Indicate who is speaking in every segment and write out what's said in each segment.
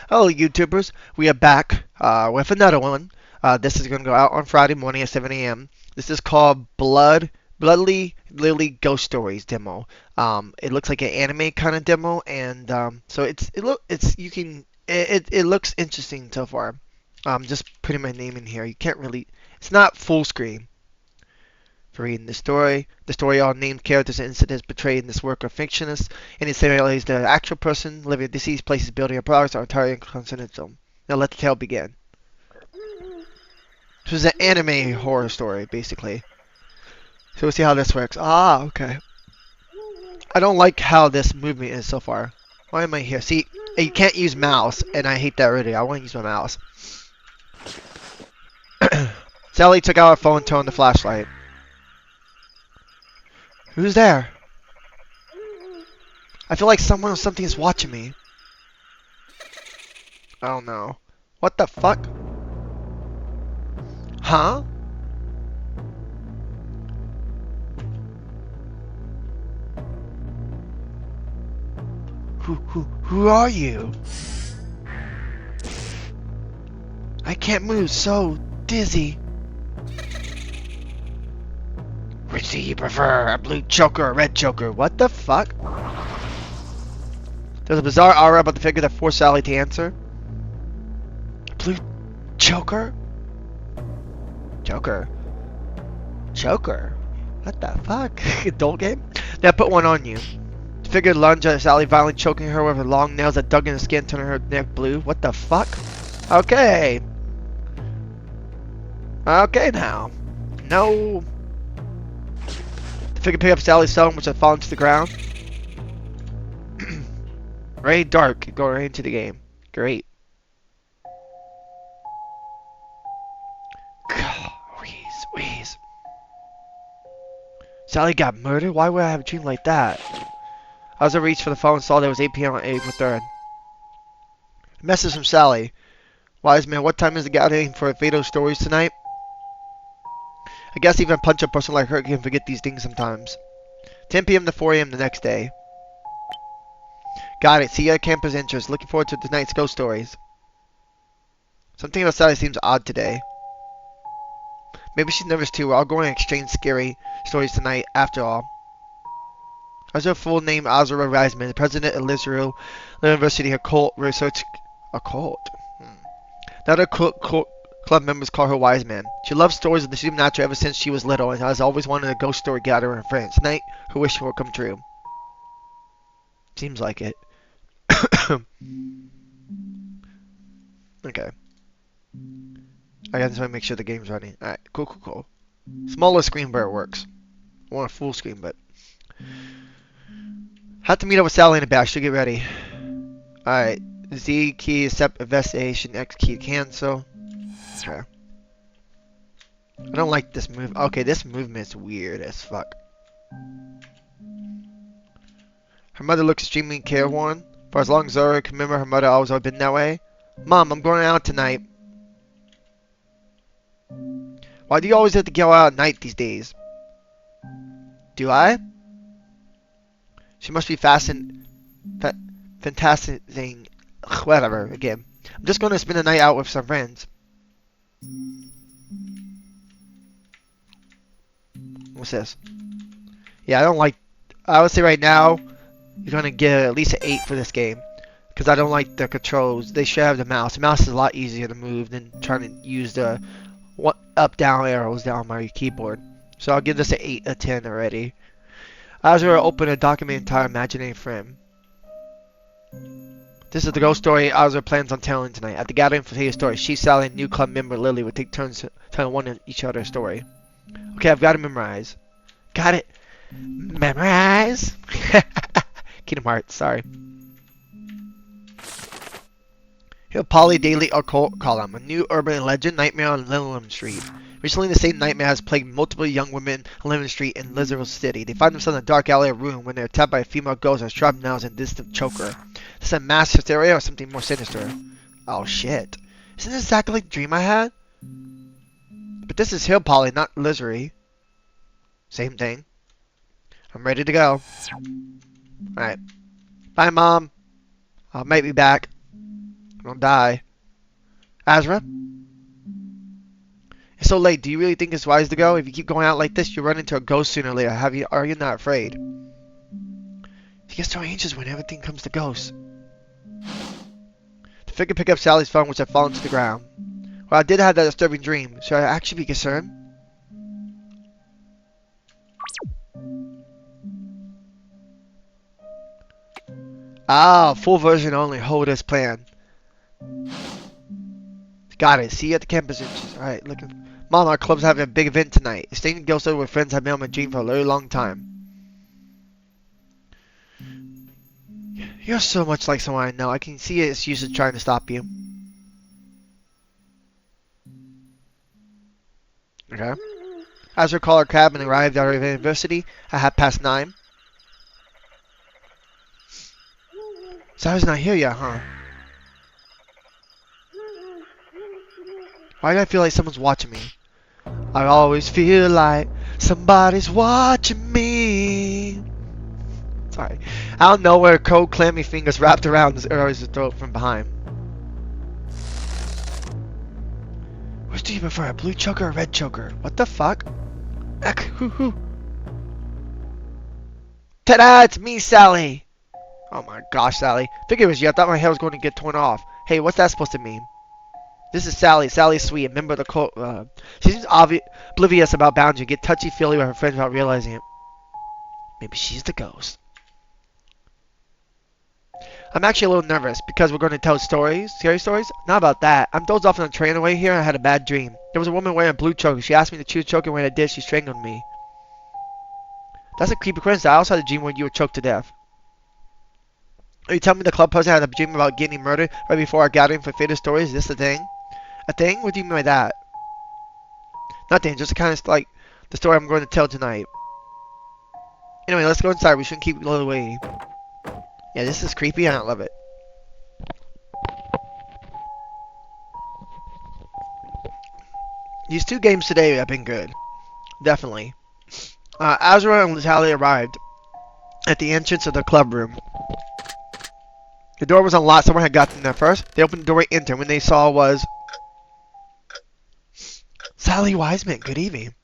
Speaker 1: Hello, YouTubers. We are back with another one. This is going to go out on Friday morning at 7 a.m. This is called Bloodly Lily Ghost Stories demo. It looks like an anime kind of demo, and so it looks interesting so far. Just putting my name in here. You can't really. It's not full screen. For reading the story all named characters and incidents portrayed in this work are fictionless, and it simulates the actual person living deceased places, building, or products are entirely coincidental. Now let the tale begin. This is an anime horror story, basically. So we'll see how this works. Ah, okay. I don't like how this movement is so far. Why am I here? See, you can't use mouse, and I hate that already. I want to use my mouse. Sally took out her phone and turned on the flashlight. Who's there? I feel like someone or something is watching me. I don't know. What the fuck? Huh? Who are you? I can't move, so dizzy. Which do you prefer, a blue choker or a red choker? What the fuck? There's a bizarre aura about the figure that forced Sally to answer. Blue choker? Joker. Joker? What the fuck? Adult game? Now put one on you. The figure lunged at Sally, violently choking her with her long nails that dug in her skin, turning her neck blue. What the fuck? Okay. Okay now. No. The figure picked up Sally's phone, which had fallen to the ground. Very dark. Go right into the game. Great. Wheeze. Sally got murdered? Why would I have a dream like that? I was in reach for the phone and saw that it was 8 p.m. on April 3rd. Message from Sally. Wise man, what time is the gathering for fatal stories tonight? I guess even punch a person like her can forget these things sometimes. 10 p.m. to 4 a.m. the next day. Got it. See you at campus interest. Looking forward to tonight's ghost stories. Something about Sally seems odd today. Maybe she's nervous too. We're all going to exchange scary stories tonight, after all. As her full name, Azura Reisman, president of Israel University Occult Research. Occult? Now other club members call her Wise Man. She loves stories of the supernatural ever since she was little and has always wanted a ghost story gatherer with her friends. Tonight, her wish will come true. Seems like it. Okay. I gotta just want to make sure the game's running. Alright, cool. Smaller screen where it works. I want a full screen, but... Have to meet up with Sally in the back. She'll get ready. Alright. Z key, accept investigation. X key, cancel. Okay. I don't like this move. Okay, this movement's weird as fuck. Her mother looks extremely careworn. For as long as Zora can remember, her mother always been that way. Mom, I'm going out tonight. Why do you always have to go out at night these days? Do I? She must be fantasizing. Whatever, again. I'm just going to spend the night out with some friends. What's this? Yeah, I don't like... I would say right now, you're going to get at least an 8 for this game. Because I don't like the controls. They should have the mouse. The mouse is a lot easier to move than trying to use the up-down arrows down my keyboard. So I'll give this an 8 or 10 already. Azura open a document entire imaginary frame. This is the ghost story Azura plans on telling tonight. At the gathering for his story, she, Sally, and new club member Lily would take turns telling one of each other's story. Okay, I've got to memorize. Got it. Memorize. Kingdom Hearts, sorry. Here, Polly Daily Occult Column, a new urban legend, nightmare on Lillian Street. Recently, the same nightmare has plagued multiple young women on Lillian Street in Lizard City. They find themselves in a dark alley or room when they're attacked by a female ghost or sharp nails and distant choker. Is this a mass hysteria or something more sinister? Oh shit. Isn't this exactly like the dream I had? But this is Hill Polly, not Lizard. Same thing. I'm ready to go. Alright. Bye, Mom. I might be back. Don't die. Azra? It's so late. Do you really think it's wise to go? If you keep going out like this, you'll run into a ghost sooner or later. Are you not afraid? She gets so anxious when everything comes to ghosts. The figure picked up Sally's phone, which had fallen to the ground. Well, I did have that disturbing dream. Should I actually be concerned? Ah, full version only. Hold this plan. Got it. See you at the campus. Alright, looking. Mom, our club's having a big event tonight. Staying in Ghost with friends have been on my dream for a very long time. You're so much like someone I know. I can see it's usually trying to stop you. Okay. As we call our cab and arrived at our university at 9:30. Sarah's not here yet, huh? Why do I feel like someone's watching me? I always feel like somebody's watching me. Sorry. I don't know where cold, clammy fingers wrapped around his throat from behind. Which do you prefer, a blue choker or a red choker? What the fuck? Eck, hoo hoo. Ta-da! It's me, Sally! Oh my gosh, Sally. Figured it was you. I thought my hair was going to get torn off. Hey, what's that supposed to mean? This is Sally. Sally's sweet. Member of the cult. She seems oblivious about boundaries. Get touchy-feely with her friends without realizing it. Maybe she's the ghost. I'm actually a little nervous because we're going to tell stories. Scary stories? Not about that. I'm dozed off on the train away here and I had a bad dream. There was a woman wearing a blue choker. She asked me to choose choker, and when I did, she strangled me. That's a creepy coincidence. I also had a dream when you were choked to death. Are you telling me the club president had a dream about getting murdered right before our gathering for fatal stories? Is this a thing? A thing? What do you mean by that? Nothing. Just kind of like the story I'm going to tell tonight. Anyway, let's go inside. We shouldn't keep Lily waiting. Yeah, this is creepy. I don't love it. These 2 games today have been good. Definitely. Azra and Sally arrived at the entrance of the club room. The door was unlocked. Someone had gotten there first. They opened the door and entered. When they saw was Sally Wiseman. Good evening.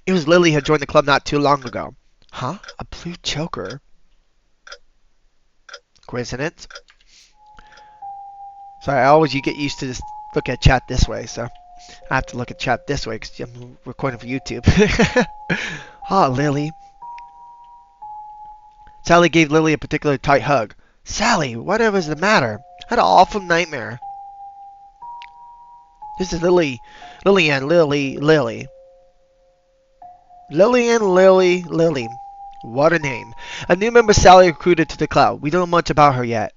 Speaker 1: It was Lily who had joined the club not too long ago. Huh? A blue choker? Coincidence? Sorry, you get used to this. Look at chat this way, so I have to look at chat this way because I'm recording for YouTube. Ah, Lily. Sally gave Lily a particularly tight hug. Sally, whatever's the matter? I had an awful nightmare. This is Lily. Lillian. What a name. A new member Sally recruited to the club. We don't know much about her yet.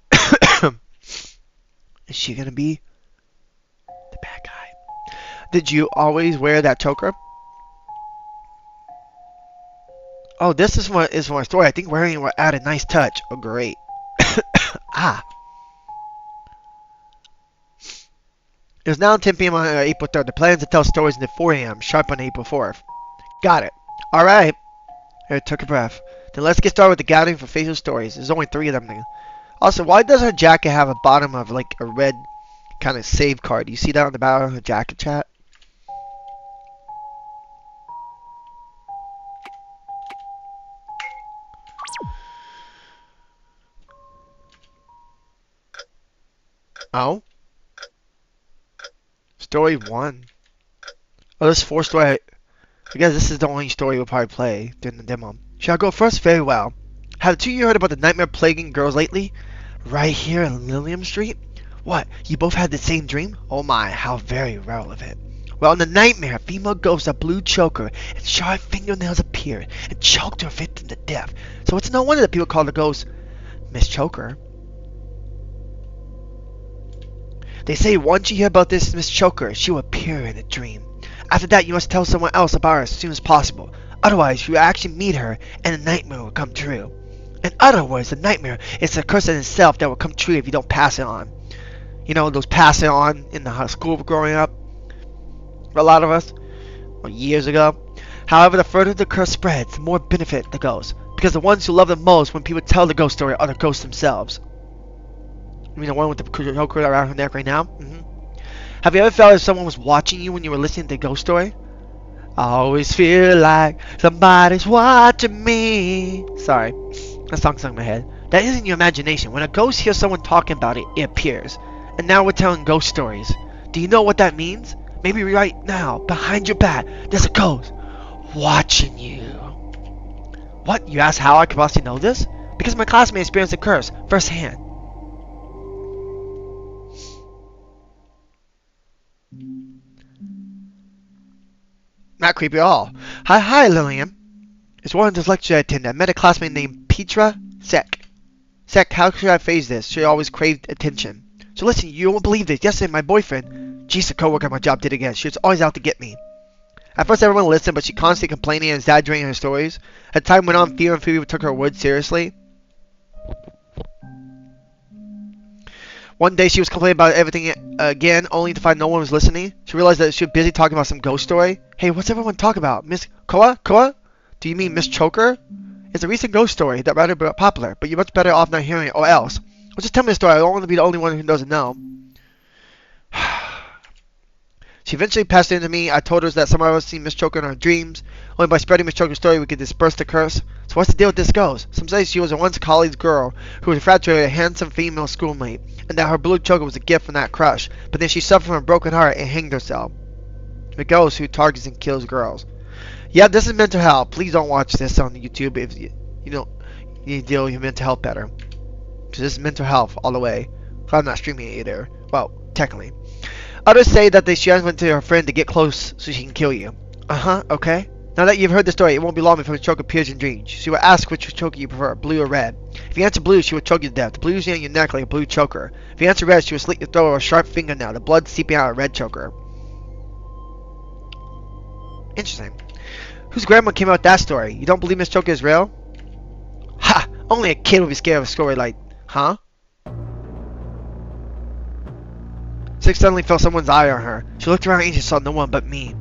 Speaker 1: Is she gonna be the bad guy? Did you always wear that choker? Oh, this is from a story. I think wearing it will add a nice touch. Oh, great. Ah. It was now 10 p.m. on April 3rd. The plan is to tell stories until 4 a.m. sharp on April 4th. Got it. Alright. I took a breath. Then let's get started with the gathering for facial stories. There's only 3 of them now. Also, why does her jacket have a bottom of like a red kind of save card? Do you see that on the bottom of her jacket, chat? Oh? Story 1. Oh, this 4 story. I guess this is the only story we'll probably play during the demo. Shall I go first? Very well. Have the 2 of you heard about the nightmare plaguing girls lately? Right here in Lilliam Street? What, you both had the same dream? Oh my, how very relevant. Well, in the nightmare, a female ghost, a blue choker, and sharp fingernails appeared and choked her victim to death. So it's no wonder that people call the ghost Miss Choker. They say once you hear about this Miss Choker, she will appear in a dream. After that, you must tell someone else about her as soon as possible. Otherwise, you will actually meet her, and the nightmare will come true. In other words, the nightmare is a curse in itself that will come true if you don't pass it on. You know, those pass it on in the school growing up. For a lot of us, or years ago. However, the further the curse spreads, the more benefit the ghost. Because the ones who love the most when people tell the ghost story are the ghosts themselves. You mean the one with the choker around her neck right now? Have you ever felt as someone was watching you when you were listening to Ghost Story? I always feel like somebody's watching me. Sorry, that song stuck in my head. That isn't your imagination. When a ghost hears someone talking about it, it appears. And now we're telling ghost stories. Do you know what that means? Maybe right now, behind your back, there's a ghost watching you. What? You ask how I could possibly know this? Because my classmate experienced a curse firsthand. Not creepy at all. Hi, Lillian. It's one of those lectures I attended. I met a classmate named Petra Sek. Sek, how should I phrase this? She always craved attention. So listen, you won't believe this. Yesterday, my boyfriend, she's a coworker at my job, did it again. She was always out to get me. At first, everyone listened, but she constantly complaining and exaggerating her stories. As time went on, fear and Phoebe took her words seriously. One day, she was complaining about everything again, only to find no one was listening. She realized that she was busy talking about some ghost story. Hey, what's everyone talking about? Miss Koa? Koa? Do you mean Miss Choker? It's a recent ghost story that rather popular, but you're much better off not hearing it, or else. Well, just tell me the story. I don't want to be the only one who doesn't know. She eventually passed it in to me. I told her that some of us seen Miss Choker in our dreams. Only by spreading Miss Choker's story we could disperse the curse. So what's the deal with this ghost? Some say she was a once college girl who was infatuated with a handsome female schoolmate, and that her blue choker was a gift from that crush. But then she suffered from a broken heart and hanged herself. The ghost who targets and kills girls. Yeah, this is mental health. Please don't watch this on YouTube if you don't you need to deal with your mental health better. Because this is mental health all the way. I'm not streaming it either. Well, technically. Others say that she went to her friend to get close so she can kill you. Okay. Now that you've heard the story, it won't be long before the choker appears in dreams. She will ask which choker you prefer, blue or red. If you answer blue, she will choke you to death. The blue is on your neck like a blue choker. If you answer red, she will slit your throat with a sharp fingernail, the blood seeping out of a red choker. Interesting. Whose grandma came out with that story? You don't believe Miss Choker is real? Ha! Only a kid would be scared of a story like, huh? Six suddenly felt someone's eye on her. She looked around and she saw no one but me.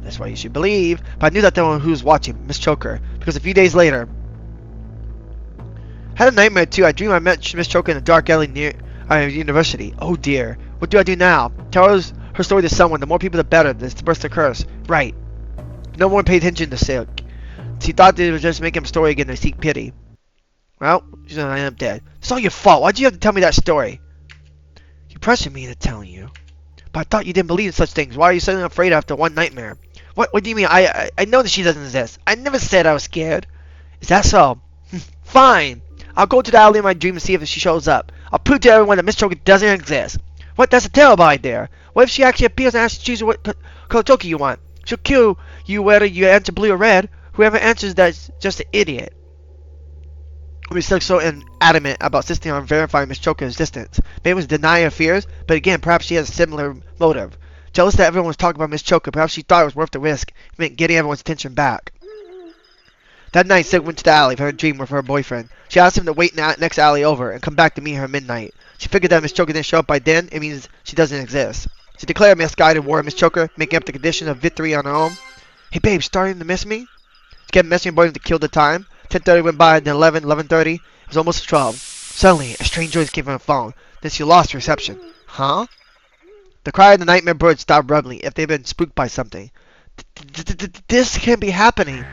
Speaker 1: That's why you should believe. But I knew that the one who was watching, Miss Choker, because a few days later, I had a nightmare too. I dreamed I met Miss Choker in a dark alley near our university. Oh dear. What do I do now? Tell her story to someone. The more people, the better. This burst the curse. Right. No one paid attention to Silk. She thought they would just make him a story again to seek pity. Well, she's gonna end up dead. It's all your fault. Why'd you have to tell me that story? You pressured me into telling you. But I thought you didn't believe in such things. Why are you suddenly afraid after one nightmare? What do you mean? I know that she doesn't exist. I never said I was scared. Is that so? Fine. I'll go to the alley in my dream and see if she shows up. I'll prove to everyone that Miss Choker doesn't exist. What? That's a terrible idea. What if she actually appears and asks you to choose what color choker you want? She'll kill you whether you answer blue or red. Whoever answers that's just an idiot. We still so adamant about insisting on verifying Miss Choker's existence. Maybe it was denying her fears, but again, perhaps she has a similar motive. Jealous that everyone was talking about Miss Choker, perhaps she thought it was worth the risk. It meant getting everyone's attention back. That night, Silk went to the alley for her dream with her boyfriend. She asked him to wait in the next alley over and come back to meet her at midnight. She figured that Miss Choker didn't show up by then. It means she doesn't exist. She declared a misguided war on Miss Choker, making up the condition of victory on her own. Hey babe, starting to miss me? She kept messaging her boyfriend to kill the time. 10:30 went by, then 11:30. It was almost 12. Suddenly, a strange voice came from her phone. Then she lost reception. Huh? The cry of the nightmare bird stopped abruptly, if they'd been spooked by something. This can't be happening.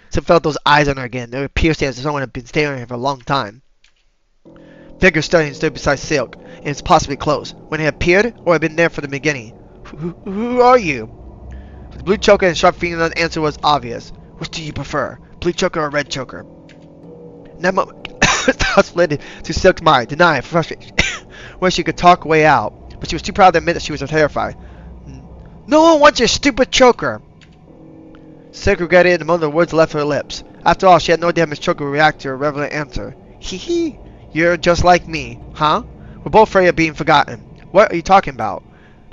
Speaker 1: Sim felt those eyes on her again. They were piercing as if someone had been staring at her for a long time. Figure stood beside Silk, and it's possibly close. When it appeared, or had been there from the beginning. Who are you? The blue choker and sharp fingernail answer was obvious. Which do you prefer? Blue choker or red choker? In that moment, thoughts fled to Silk's mind, denying frustration, where she could talk way out, but she was too proud to admit that she was terrified. No one wants your stupid choker! Silk regretted it the moment the words left her lips. After all, she had no idea Miss Choker would react to her relevant answer. Hee hee, you're just like me, huh? We're both afraid of being forgotten. What are you talking about?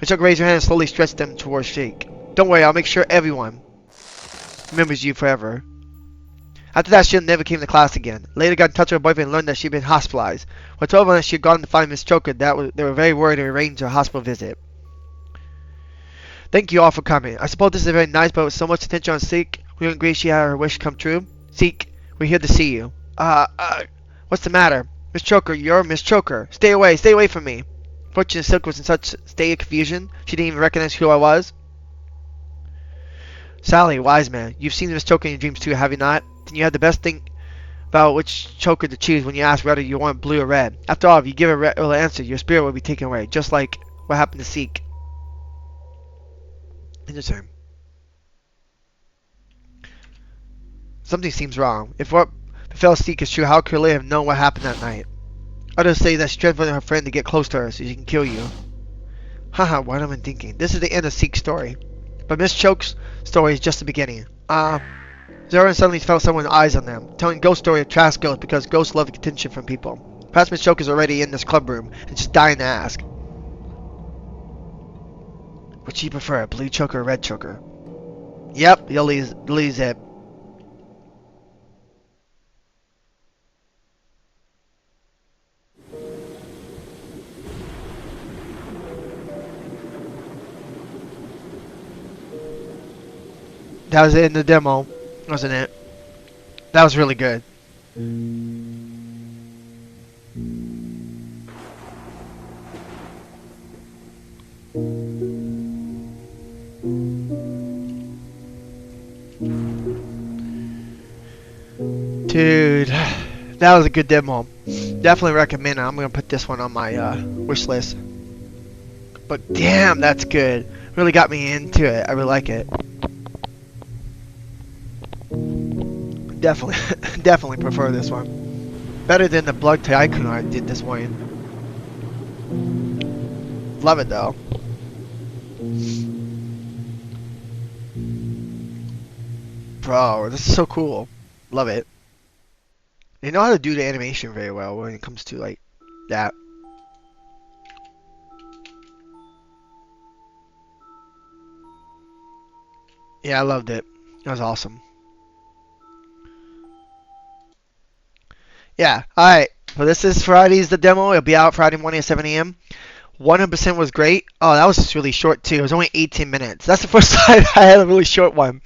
Speaker 1: Miss Choker raised her hand and slowly stretched them towards Sheik. Don't worry, I'll make sure everyone remembers you forever. After that, she never came to class again. Later got in touch with her boyfriend and learned that she'd been hospitalized. When I told her that she had gone to find Miss Choker, they were very worried and arranged her hospital visit. Thank you all for coming. I suppose this is very nice, but with so much attention on Seek, we don't agree she had her wish come true. Seek, we're here to see you. What's the matter? Miss Choker, you're Miss Choker. Stay away from me. Fortunately, Silk was in such a state of confusion, she didn't even recognize who I was. Sally, wise man, you've seen Miss Choker in your dreams too, have you not? Then you had the best thing about which choker to choose when you ask whether you want blue or red. After all, if you give a red answer, your spirit will be taken away, just like what happened to Seek. In your turn. Something seems wrong. If what befell Seek is true, how could Lily have known what happened that night? Others say that she threatened her friend to get close to her so she can kill you. Haha, what am I thinking? This is the end of Seek's story. But Miss Choke's story is just the beginning. Zara suddenly felt someone's eyes on them, telling ghost story of trash ghosts because ghosts love attention from people. Perhaps Miss Choke is already in this club room and just dying to ask. Would she prefer a blue choker or red choker? Yep, you'll lose it. That was it in the demo, wasn't it? That was really good. Dude, that was a good demo. Definitely recommend it. I'm gonna put this one on my wish list. But damn, that's good. Really got me into it. I really like it. Definitely, definitely prefer this one. Better than the Blood Tycoon I did this morning. Love it though. Bro, this is so cool. Love it. They know how to do the animation very well when it comes to like that. Yeah, I loved it. It was awesome. Yeah, alright. So this is Friday's the demo. It'll be out Friday morning at 7 a.m. 100% was great. Oh, that was just really short too. It was only 18 minutes. That's the first time I had a really short one.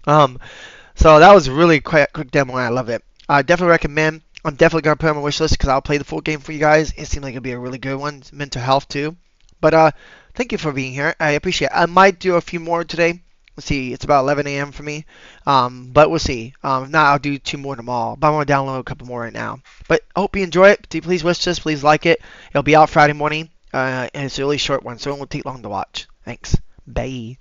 Speaker 1: So that was a really quick demo and I love it. I definitely recommend. I'm definitely going to put it on my wish list because I'll play the full game for you guys. It seems like it'll be a really good one. It's mental health too. But thank you for being here. I appreciate it. I might do a few more today. Let's see. It's about 11 a.m. for me. But we'll see. If not, I'll do 2 more tomorrow. But I'm going to download a couple more right now. But I hope you enjoy it. Please wish this. Please like it. It'll be out Friday morning. And it's a really short one, so it won't take long to watch. Thanks. Bye.